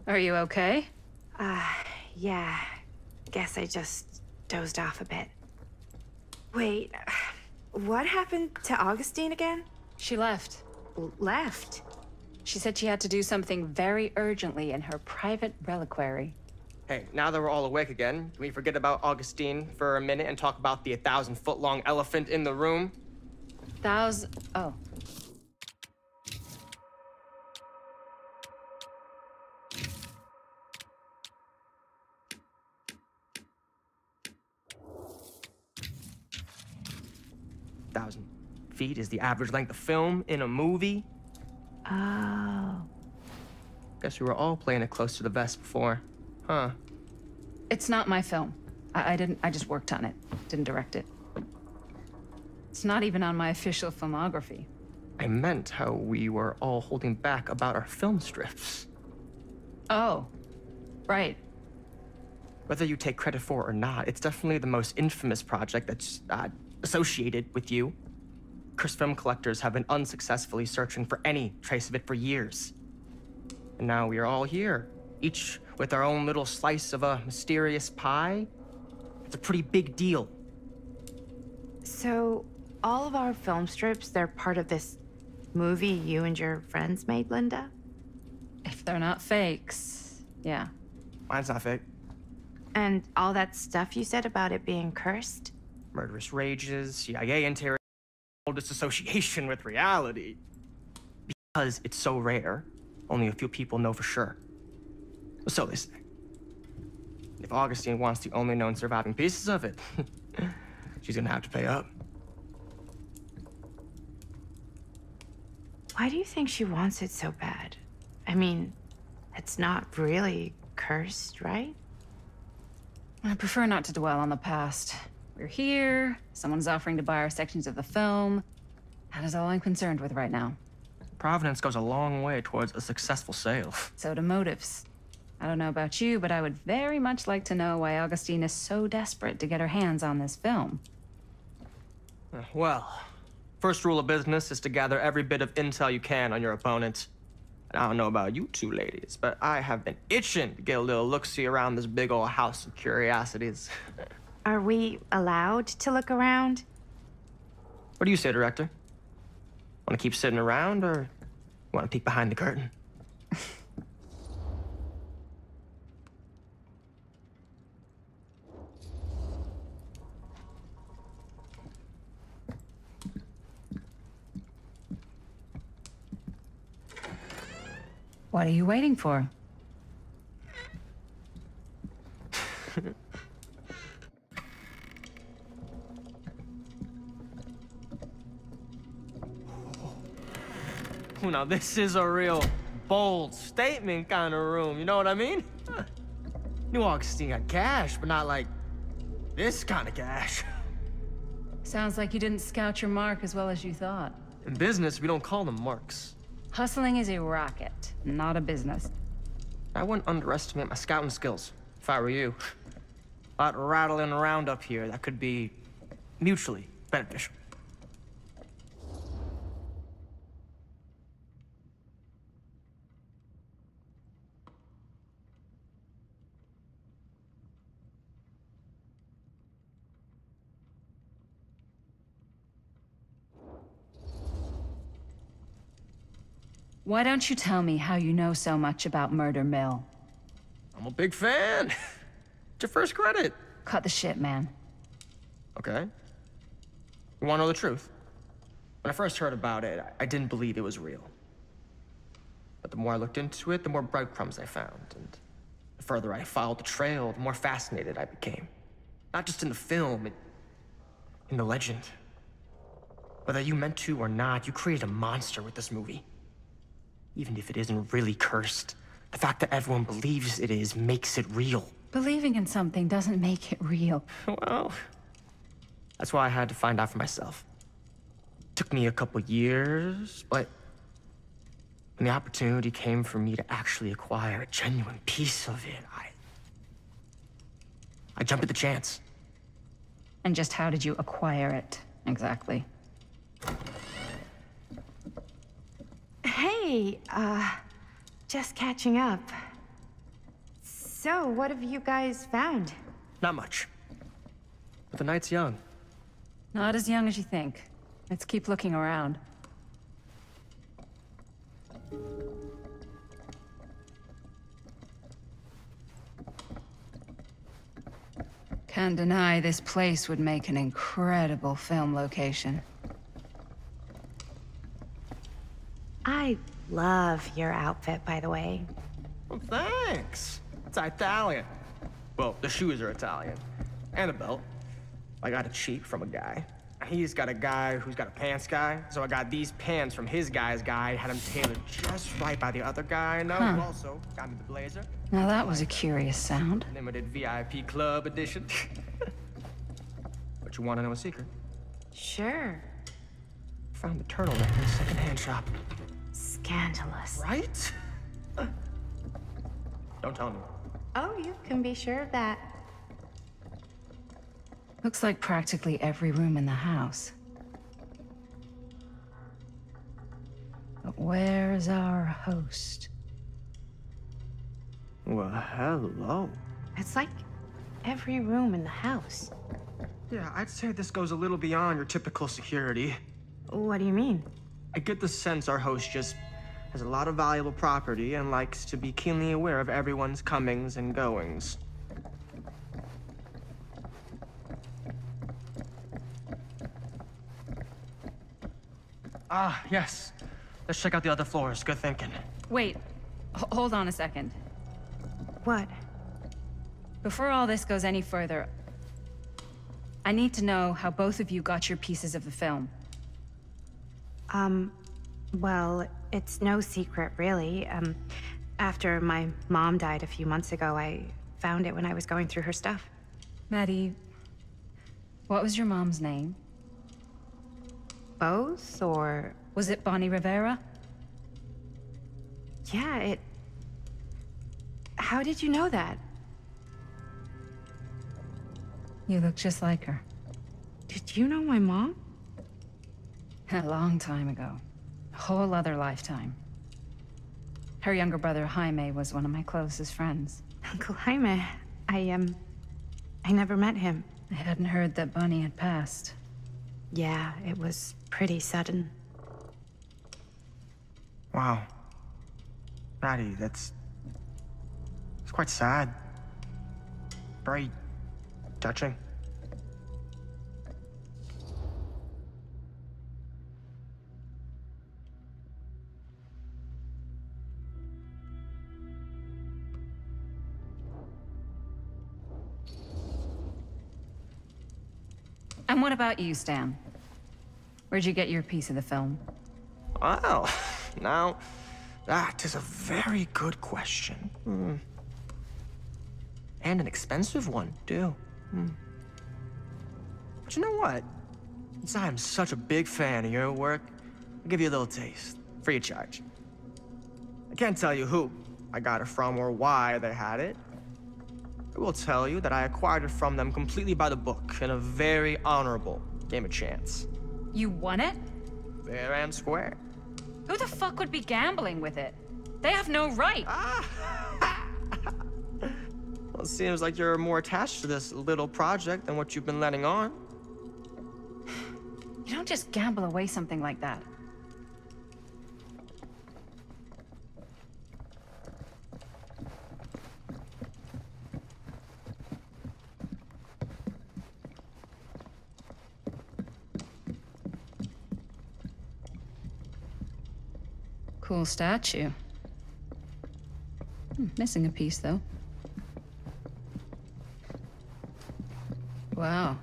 Are you okay? Yeah. Guess I just dozed off a bit. Wait, what happened to Augustine again? She left. Left? She said she had to do something very urgently in her private reliquary. Hey, now that we're all awake again, can we forget about Augustine for a minute and talk about the 1,000-foot-long elephant in the room? Oh. Thousand feet is the average length of film in a movie. Oh. Guess we were all playing it close to the vest before, huh? It's not my film. I just worked on it. Didn't direct it. It's not even on my official filmography. I meant how we were all holding back about our film strips. Oh, right. Whether you take credit for it or not, it's definitely the most infamous project that's associated with you. Cursed film collectors have been unsuccessfully searching for any trace of it for years. And now we are all here, each with our own little slice of a mysterious pie. It's a pretty big deal. So, all of our film strips, they're part of this movie you and your friends made, Linda? If they're not fakes, yeah. Mine's not fake. And all that stuff you said about it being cursed? Murderous rages, CIA interrogation, disassociation with reality. Because it's so rare, only a few people know for sure. So they say. If Augustine wants the only known surviving pieces of it, she's gonna have to pay up. Why do you think she wants it so bad? I mean, it's not really cursed, right? I prefer not to dwell on the past. We're here, someone's offering to buy our sections of the film. That is all I'm concerned with right now. Providence goes a long way towards a successful sale. So do motives. I don't know about you, but I would very much like to know why Augustine is so desperate to get her hands on this film. Well, first rule of business is to gather every bit of intel you can on your opponent. And I don't know about you two ladies, but I have been itching to get a little look-see around this big old house of curiosities. Are we allowed to look around? What do you say, director? Want to keep sitting around, or want to peek behind the curtain? What are you waiting for? Now this is a real bold statement kind of room, you know what I mean? New Augustine got cash, but not like this kind of cash. Sounds like you didn't scout your mark as well as you thought. In business, we don't call them marks. Hustling is a racket, not a business. I wouldn't underestimate my scouting skills, if I were you. A lot rattling around up here that could be mutually beneficial. Why don't you tell me how you know so much about Murder Mill? I'm a big fan. It's your first credit. Cut the shit, man. Okay. You want to know the truth? When I first heard about it, I didn't believe it was real. But the more I looked into it, the more breadcrumbs I found. And the further I followed the trail, the more fascinated I became. Not just in the film, in the legend. Whether you meant to or not, you created a monster with this movie. Even if it isn't really cursed, the fact that everyone believes it is makes it real. Believing in something doesn't make it real. Well, that's why I had to find out for myself. Took me a couple years, but when the opportunity came for me to actually acquire a genuine piece of it, I jumped at the chance. And just how did you acquire it, exactly? Hey, just catching up. So, what have you guys found? Not much. But the night's young. Not as young as you think. Let's keep looking around. Can't deny this place would make an incredible film location. I love your outfit, by the way. Well, thanks. It's Italian. Well, the shoes are Italian. And a belt. I got it cheap from a guy. He's got a guy who's got a pants guy, so I got these pants from his guy's guy, had them tailored just right by the other guy, and who also got me the blazer. Now that was a curious sound. Limited VIP club edition. But you want to know a secret? Sure. Found the turtleneck in a secondhand shop. Scandalous. Right? Don't tell me. Oh, you can be sure of that. Looks like practically every room in the house. But where's our host? Well, hello. It's like every room in the house. Yeah, I'd say this goes a little beyond your typical security. What do you mean? I get the sense our host just has a lot of valuable property and likes to be keenly aware of everyone's comings and goings. Ah, yes. Let's check out the other floors. Good thinking. Wait, hold on a second. What? Before all this goes any further, I need to know how both of you got your pieces of the film. Well, it's no secret, really. After my mom died a few months ago, I found it when I was going through her stuff. Maddie, what was your mom's name? Both, or... Was it Bonnie Rivera? Yeah, How did you know that? You look just like her. Did you know my mom? A long time ago. A whole other lifetime. Her younger brother, Jaime, was one of my closest friends. Uncle Jaime, I never met him. I hadn't heard that Bonnie had passed. Yeah, it was pretty sudden. Wow. Maddie, it's quite sad. Very touching. And what about you, Stan? Where'd you get your piece of the film? Well, now, that is a very good question. And an expensive one, too. But you know what? Since I'm such a big fan of your work, I'll give you a little taste, free of charge. I can't tell you who I got it from or why they had it. I will tell you that I acquired it from them completely by the book in a very honorable game of chance. You won it? Fair and square. Who the fuck would be gambling with it? They have no right. Well, it seems like you're more attached to this little project than what you've been letting on. You don't just gamble away something like that. Cool statue. Missing a piece, though. Wow.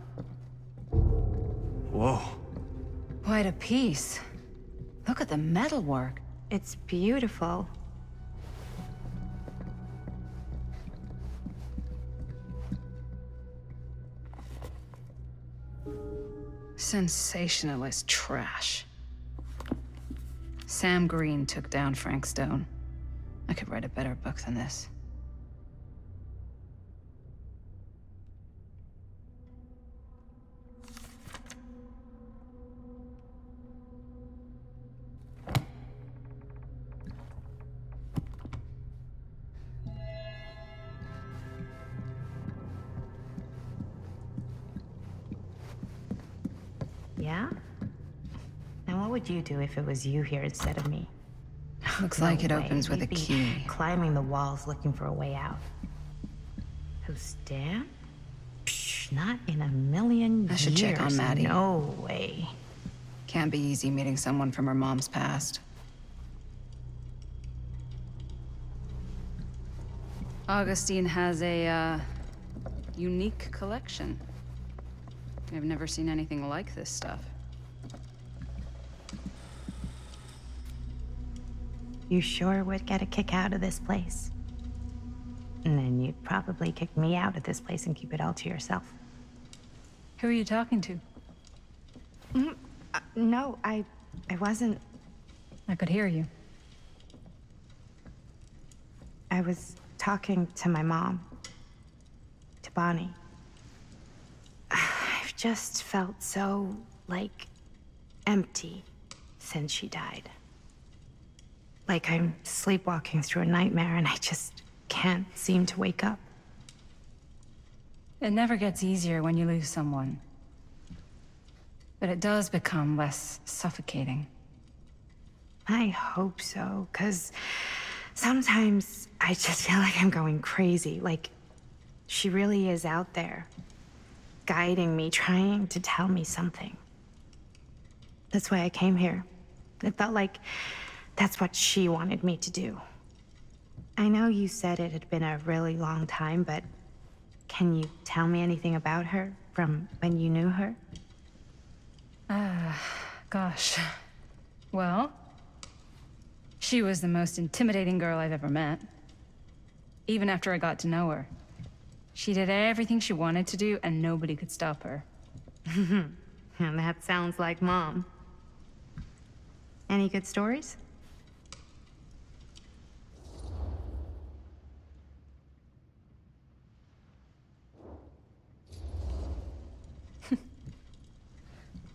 Whoa. Quite a piece. Look at the metalwork. It's beautiful. Sensationalist trash. Sam Green took down Frank Stone. I could write a better book than this. Yeah? And what would you do if it was you here instead of me? Looks like it way. opens with a You'd be key. climbing the walls looking for a way out. Who's Dan? Psh, not in a million I should check on Maddie. No way. Can't be easy meeting someone from her mom's past. Augustine has a, unique collection. I've never seen anything like this stuff. You sure would get a kick out of this place. And then you'd probably kick me out of this place and keep it all to yourself. Who are you talking to? No, I wasn't. I could hear you. I was talking to my mom. To Bonnie. I've just felt so, like, empty since she died. Like I'm sleepwalking through a nightmare and I just can't seem to wake up. It never gets easier when you lose someone. But it does become less suffocating. I hope so, 'cause sometimes I just feel like I'm going crazy. Like, she really is out there, guiding me, trying to tell me something. That's why I came here. It felt like that's what she wanted me to do. I know you said it had been a really long time, but can you tell me anything about her from when you knew her? Gosh. Well, she was the most intimidating girl I've ever met. Even after I got to know her. She did everything she wanted to do, and nobody could stop her. And that sounds like Mom. Any good stories?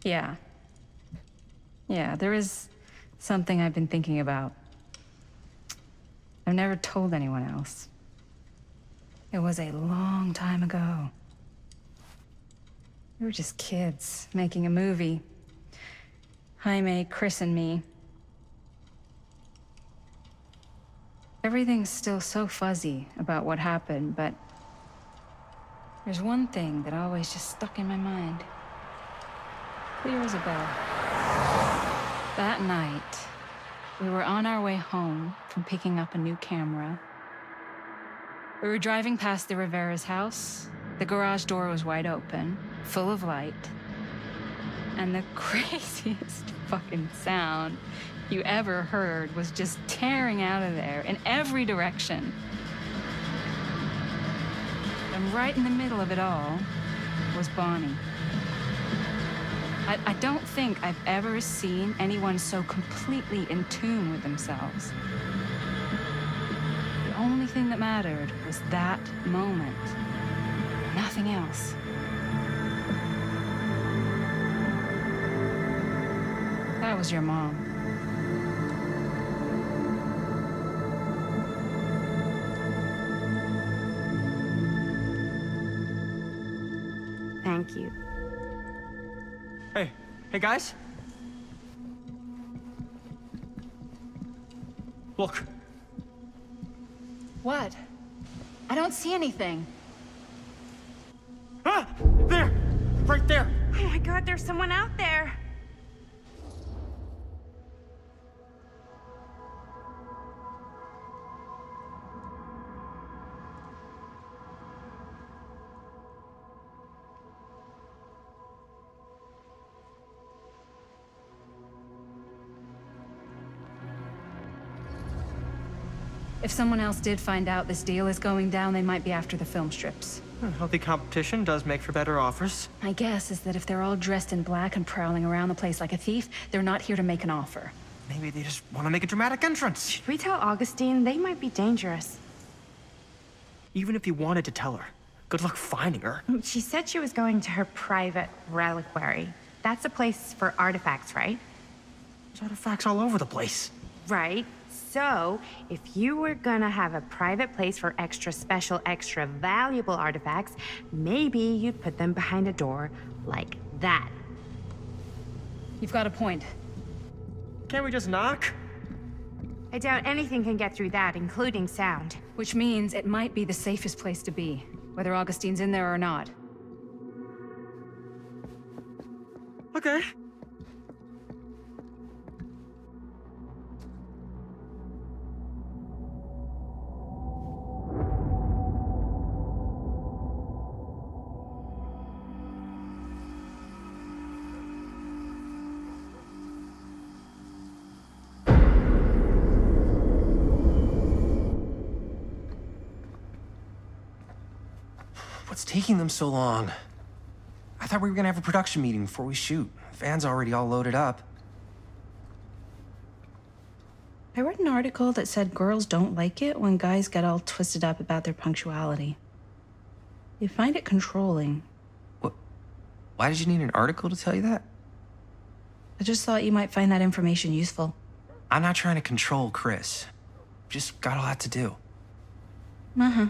Yeah. Yeah, there is something I've been thinking about. I've never told anyone else. It was a long time ago. We were just kids making a movie. Jaime, Chris, and me. Everything's still so fuzzy about what happened, but there's one thing that always just stuck in my mind. Clear as a bell. That night, we were on our way home from picking up a new camera. We were driving past the Rivera's house. The garage door was wide open, full of light. And the craziest fucking sound you ever heard was just tearing out of there in every direction. And right in the middle of it all was Bonnie. I don't think I've ever seen anyone so completely in tune with themselves. The only thing that mattered was that moment. Nothing else. That was your mom. Thank you. Hey guys. Look. What? I don't see anything. Ah! There! Right there! Oh my God, there's someone out there. If someone else did find out this deal is going down, they might be after the film strips. Healthy competition does make for better offers. My guess is that if they're all dressed in black and prowling around the place like a thief, they're not here to make an offer. Maybe they just want to make a dramatic entrance. Should we tell Augustine? They might be dangerous. Even if you wanted to tell her, good luck finding her. She said she was going to her private reliquary. That's a place for artifacts, right? There's artifacts all over the place. Right. So, if you were gonna have a private place for extra special, extra valuable artifacts, maybe you'd put them behind a door like that. You've got a point. Can't we just knock? I doubt anything can get through that, including sound. Which means it might be the safest place to be, whether Augustine's in there or not. Okay. What's taking them so long? I thought we were gonna have a production meeting before we shoot. Van's already all loaded up. I read an article that said girls don't like it when guys get all twisted up about their punctuality. They find it controlling. What? Why did you need an article to tell you that? I just thought you might find that information useful. I'm not trying to control Chris. Just got a lot to do. Uh-huh.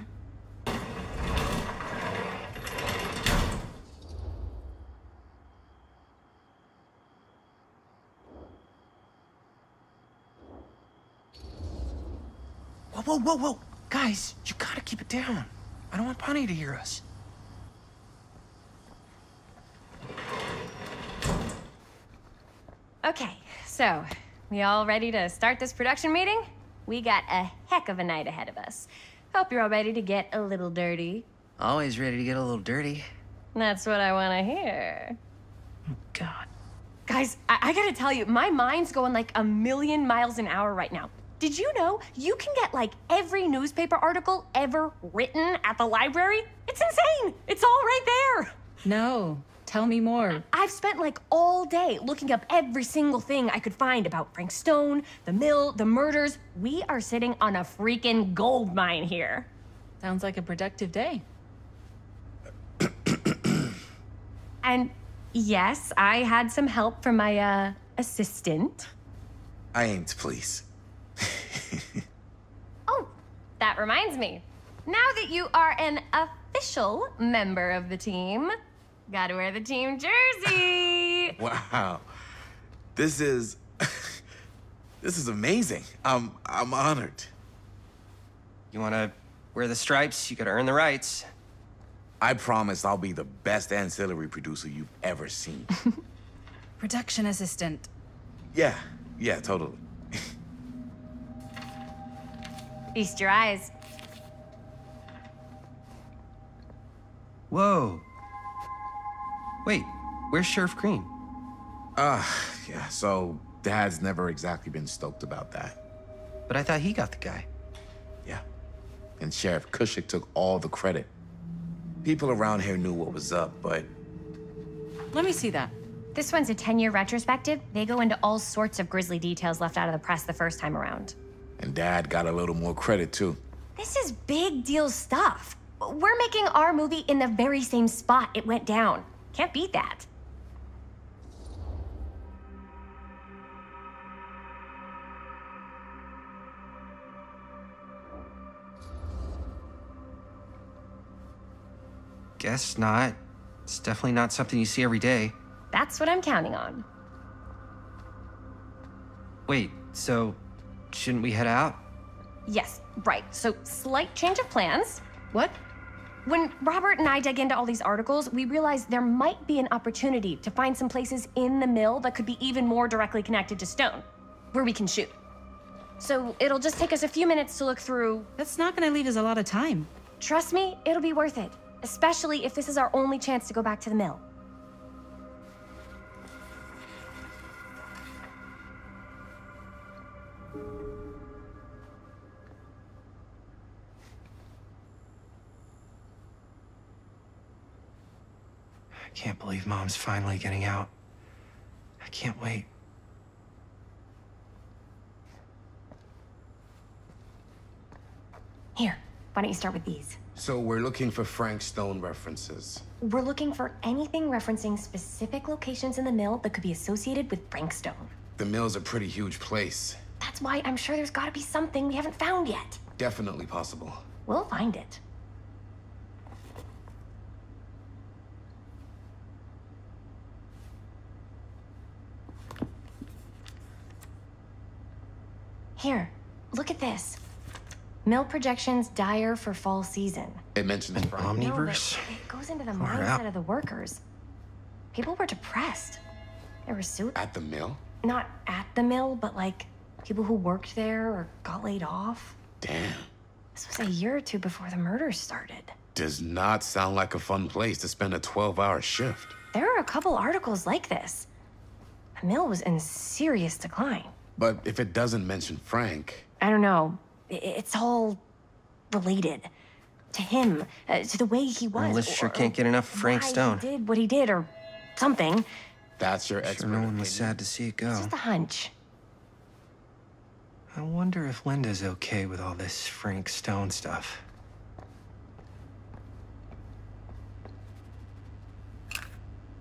Whoa, whoa, whoa! Guys, you gotta keep it down. I don't want Bunny to hear us. Okay, so, we all ready to start this production meeting? We got a heck of a night ahead of us. Hope you're all ready to get a little dirty. Always ready to get a little dirty. That's what I want to hear. Oh, God. Guys, I gotta tell you, my mind's going like a million miles an hour right now. Did you know you can get like every newspaper article ever written at the library? It's insane! It's all right there! No. Tell me more. I've spent like all day looking up every single thing I could find about Frank Stone, the mill, the murders. We are sitting on a freaking gold mine here. Sounds like a productive day. And yes, I had some help from my, assistant. I aim to please. Oh, that reminds me. Now that you are an official member of the team, gotta wear the team jersey. Wow. This is... this is amazing. I'm honored. You wanna wear the stripes? You gotta earn the rights. I promise I'll be the best ancillary producer you've ever seen. Production assistant. Yeah, totally. Feast your eyes. Whoa. Wait, where's Sheriff Green? Yeah, so Dad's never exactly been stoked about that. But I thought he got the guy. Yeah. And Sheriff Cushik took all the credit. People around here knew what was up, but... Let me see that. This one's a 10-year retrospective. They go into all sorts of grisly details left out of the press the first time around. And Dad got a little more credit, too. This is big deal stuff. We're making our movie in the very same spot it went down. Can't beat that. Guess not. It's definitely not something you see every day. That's what I'm counting on. Wait, so shouldn't we head out? Yes, right. So, slight change of plans. What? When Robert and I dug into all these articles, we realized there might be an opportunity to find some places in the mill that could be even more directly connected to Stone, where we can shoot. So it'll just take us a few minutes to look through. That's not gonna leave us a lot of time. Trust me, it'll be worth it, especially if this is our only chance to go back to the mill. I can't believe Mom's finally getting out. I can't wait. Here, why don't you start with these? So we're looking for Frank Stone references. We're looking for anything referencing specific locations in the mill that could be associated with Frank Stone. The mill's a pretty huge place. That's why I'm sure there's gotta be something we haven't found yet. Definitely possible. We'll find it. Here, look at this. Mill projections dire for fall season. It mentions An Frank. omniverse? No, it goes into the Far mindset out. of the workers. People were depressed. They were At the mill? not at the mill, but like people who worked there or got laid off. Damn. This was a year or two before the murders started. Does not sound like a fun place to spend a 12-hour shift. There are a couple articles like this. The mill was in serious decline. But if it doesn't mention Frank, I don't know. It's all related to him, to the way he was. Well, Liz sure or can't get enough of Frank why Stone. He did what he did, or something. that's your Sure, expert no one was opinion. sad to see it go. It's just a hunch. I wonder if Linda's okay with all this Frank Stone stuff.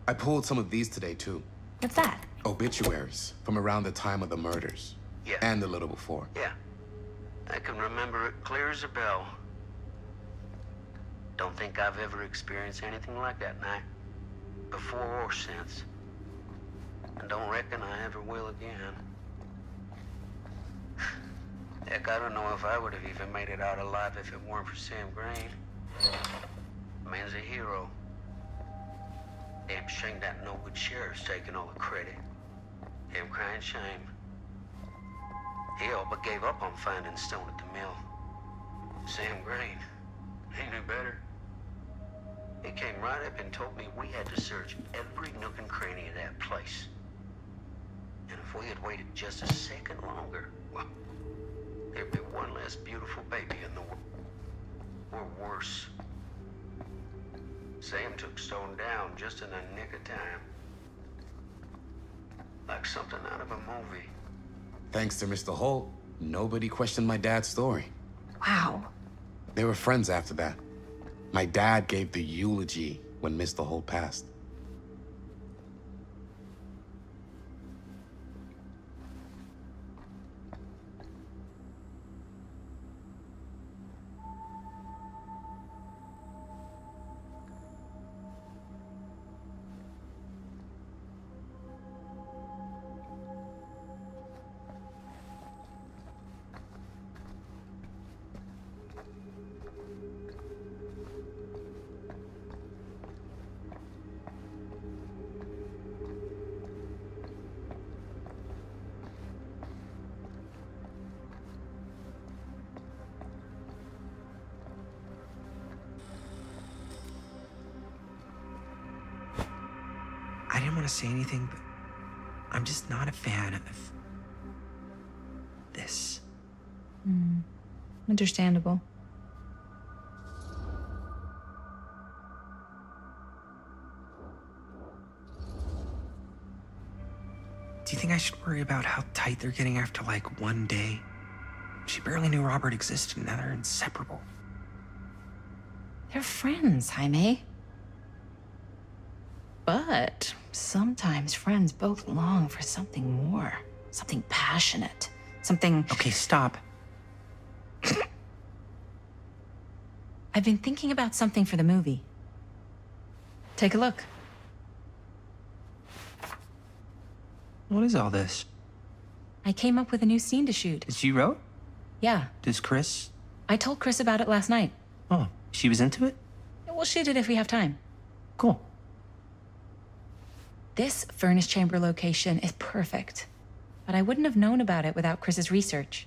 I pulled some of these today, too. What's that? Obituaries from around the time of the murders. Yeah. And a little before. Yeah. I can remember it clear as a bell. Don't think I've ever experienced anything like that night. Before or since. And don't reckon I ever will again. Heck, I don't know if I would have even made it out alive if it weren't for Sam Green. Man's a hero. Damn shame that no good sheriff's taking all the credit. Damn crying shame. He all but gave up on finding Stone at the mill. Sam Green. He knew better. He came right up and told me we had to search every nook and cranny of that place. And if we had waited just a second longer, well, there'd be one less beautiful baby in the world. Or worse. Sam took Stone down just in the nick of time. Like something out of a movie. Thanks to Mr. Holt, nobody questioned my dad's story. Wow. They were friends after that. My dad gave the eulogy when Mr. Holt passed. I didn't want to say anything, but I'm just not a fan of this. Understandable. Do you think I should worry about how tight they're getting after, like, one day? She barely knew Robert existed, and now they're inseparable. They're friends, Jaime. But sometimes friends both long for something more. Something passionate. Something... Okay, stop. I've been thinking about something for the movie. Take a look. What is all this? I came up with a new scene to shoot. That you wrote? Yeah, Does Chris? I told Chris about it last night. Oh, she was into it? We'll shoot it if we have time. Cool. This furnace chamber location is perfect. But I wouldn't have known about it without Chris's research.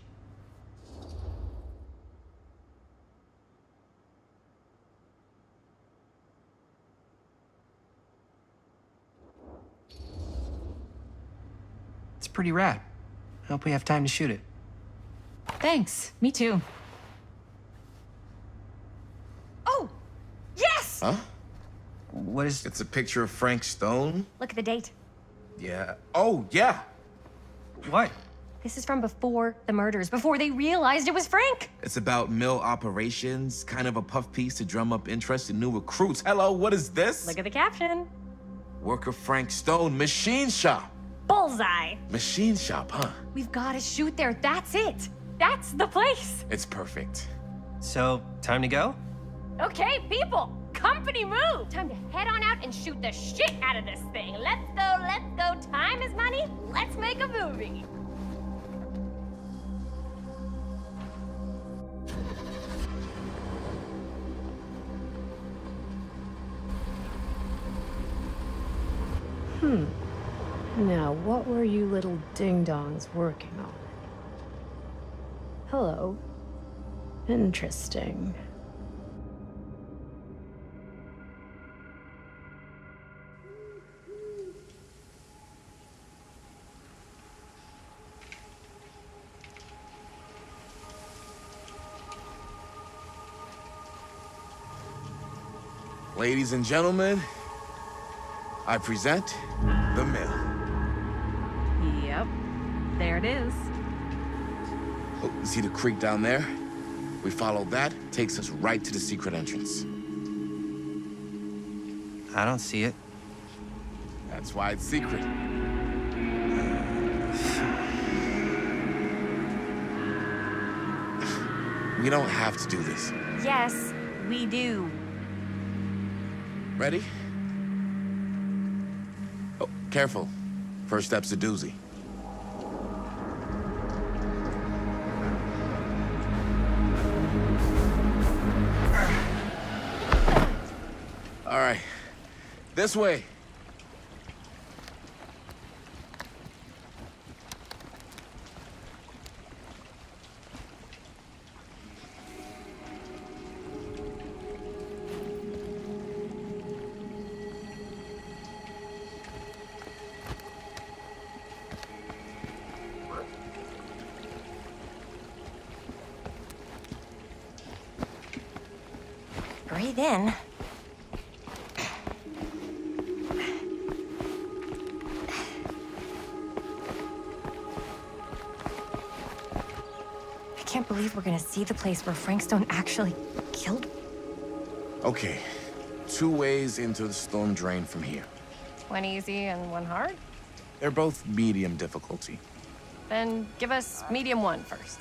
It's pretty rad. I hope we have time to shoot it. Thanks, me too. Oh, yes! Huh? What is... It's a picture of Frank Stone? Look at the date. Yeah. Oh, yeah. What? This is from before the murders, before they realized it was Frank. It's about mill operations, kind of a puff piece to drum up interest in new recruits. Hello, what is this? Look at the caption. Worker Frank Stone, machine shop. Bullseye. Machine shop, huh? We've got to shoot there. That's it. That's the place. It's perfect. So, time to go? Okay, people. Company move. Time to head on out and shoot the shit out of this thing. Let's go, let's go. Time is money. Let's make a movie. Now, what were you little ding-dongs working on? Hello. Interesting. Ladies and gentlemen, I present the mill. Yep. There it is. Oh, see the creek down there? We follow that, takes us right to the secret entrance. I don't see it. That's why it's secret. We don't have to do this. Yes, we do. Ready? Oh, careful. First step's a doozy. All right. This way. Breathe in. I can't believe we're gonna see the place where Frank Stone actually killed. Okay. 2 ways into the storm drain from here. One easy and one hard? They're both medium difficulty. Then give us medium one first.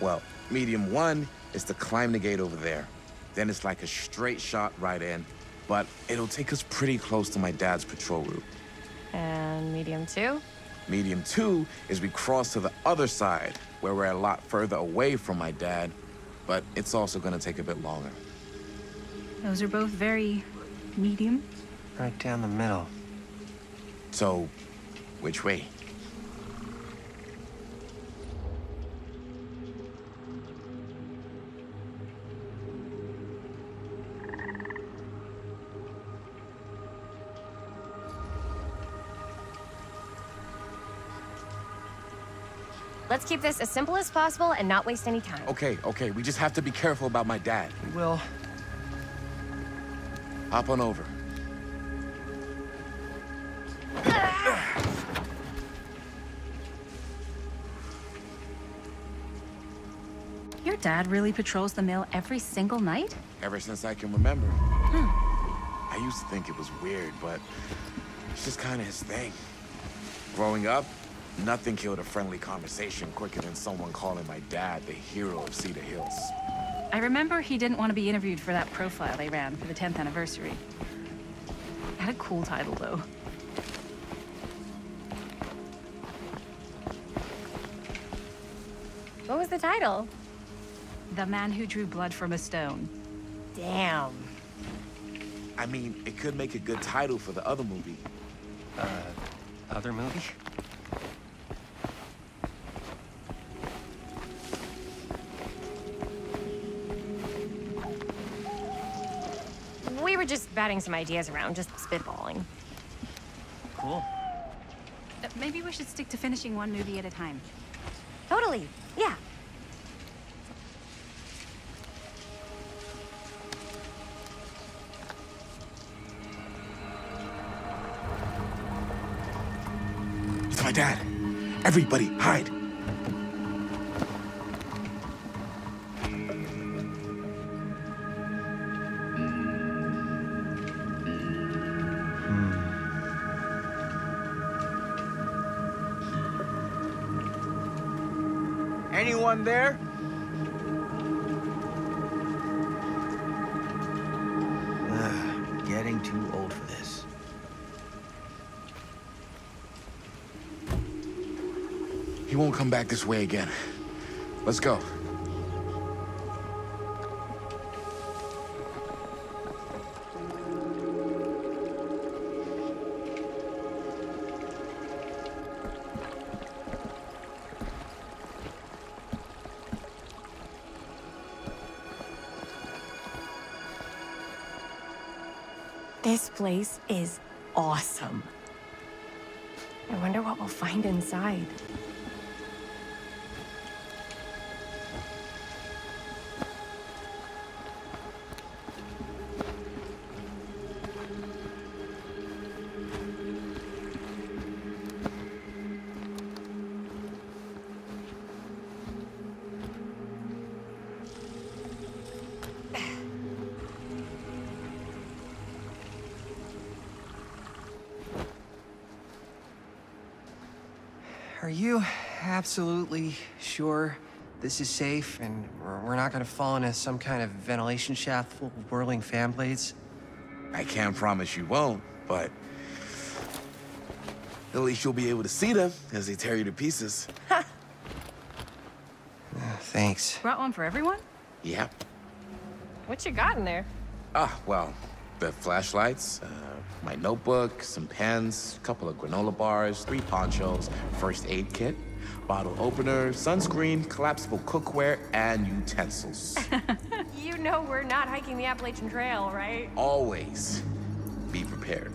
Well, medium 1 is to climb the gate over there. Then it's like a straight shot right in, but it'll take us pretty close to my dad's patrol route. And medium two? Medium 2 is we cross to the other side, where we're a lot further away from my dad, but it's also gonna take a bit longer. Those are both very medium. Right down the middle. So, which way? Let's keep this as simple as possible and not waste any time. Okay, we just have to be careful about my dad. We will. Hop on over. Your dad really patrols the mill every single night? Ever since I can remember. I used to think it was weird, but it's just kind of his thing. Growing up, nothing killed a friendly conversation quicker than someone calling my dad the hero of Cedar Hills. I remember he didn't want to be interviewed for that profile they ran for the 10th anniversary. It had a cool title, though. What was the title? The Man Who Drew Blood from a Stone. Damn. I mean, it could make a good title for the other movie. Other movie? We were just batting some ideas around, just spitballing. Cool. Maybe we should stick to finishing one movie at a time. Totally, yeah. It's my dad. Everybody, hide. Anyone there? Getting too old for this. He won't come back this way again. Let's go. This place is awesome. I wonder what we'll find inside. Are you absolutely sure this is safe and we're not gonna fall into some kind of ventilation shaft full of whirling fan blades? I can't promise you won't, but at least you'll be able to see them as they tear you to pieces. Thanks. Brought one for everyone? Yep. What you got in there? Well, the flashlights, my notebook, some pens, a couple of granola bars, 3 ponchos, first aid kit, bottle opener, sunscreen, collapsible cookware, and utensils. You know we're not hiking the Appalachian Trail, right? Always be prepared.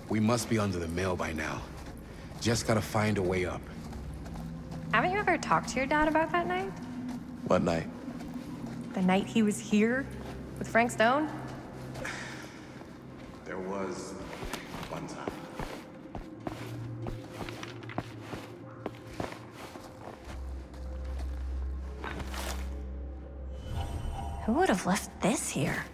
We must be under the mill by now. Just gotta find a way up. Haven't you ever talked to your dad about that night? What night? The night he was here with Frank Stone? There was one time. Who would have left this here?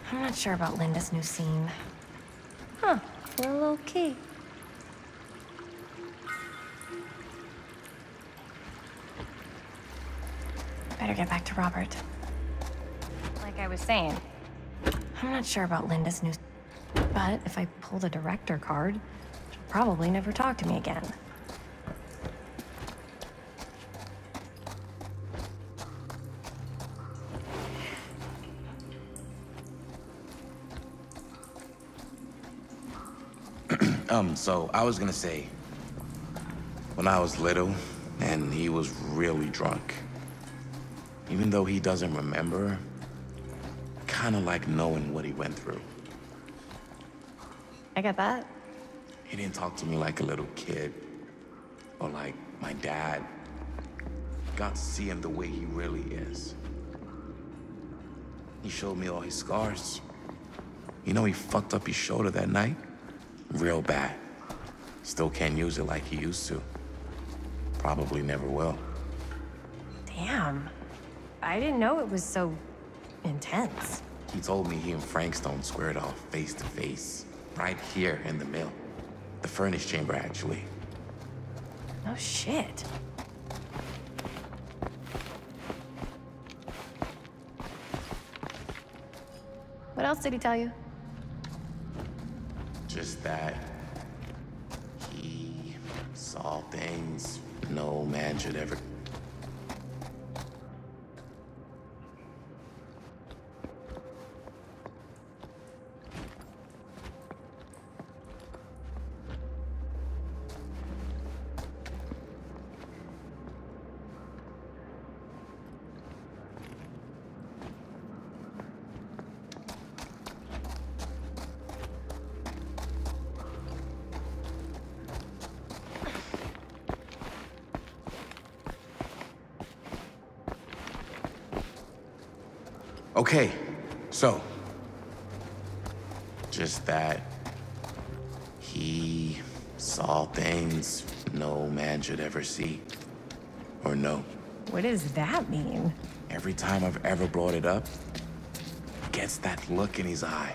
I'm not sure about Linda's new scene. Huh, a little low-key. Better get back to Robert. Like I was saying, I'm not sure about Linda's new... But if I pull the director card, she'll probably never talk to me again. So I was gonna say, when I was little and he was really drunk, even though he doesn't remember, kinda like knowing what he went through. I get that. He didn't talk to me like a little kid or like my dad. Got to see him the way he really is. He showed me all his scars. You know, he fucked up his shoulder that night. Real bad. Still can't use it like he used to. Probably never will. Damn. I didn't know it was so intense. He told me he and Frank Stone squared off face to face. Right here in the mill. The furnace chamber, actually. Oh, shit. What else did he tell you? Just that he saw things no man should ever. Okay, so just that he saw things no man should ever see or know. What does that mean? Every time I've ever brought it up, he gets that look in his eye.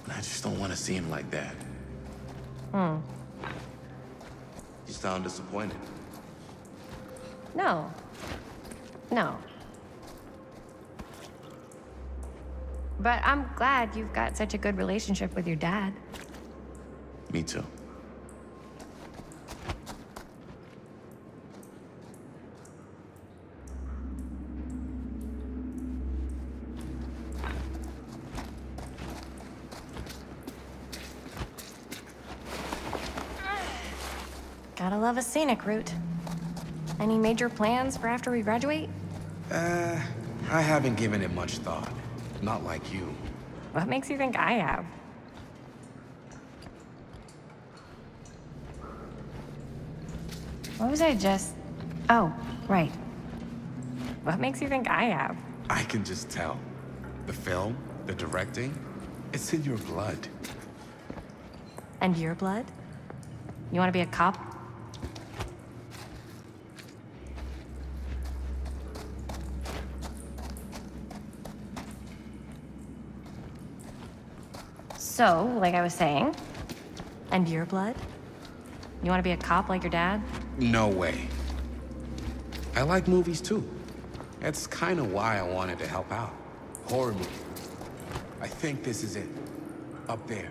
And I just don't want to see him like that. You sound disappointed. No. No. But I'm glad you've got such a good relationship with your dad. Me too. Gotta love a scenic route. Any major plans for after we graduate? I haven't given it much thought. Not like you. What makes you think I have? What was I just... Oh, right. What makes you think I have? I can just tell. The film, the directing, it's in your blood. And your blood? You want to be a cop? So, like I was saying, and your blood? You want to be a cop like your dad? No way. I like movies too. That's kind of why I wanted to help out. Horror movies. I think this is it. Up there.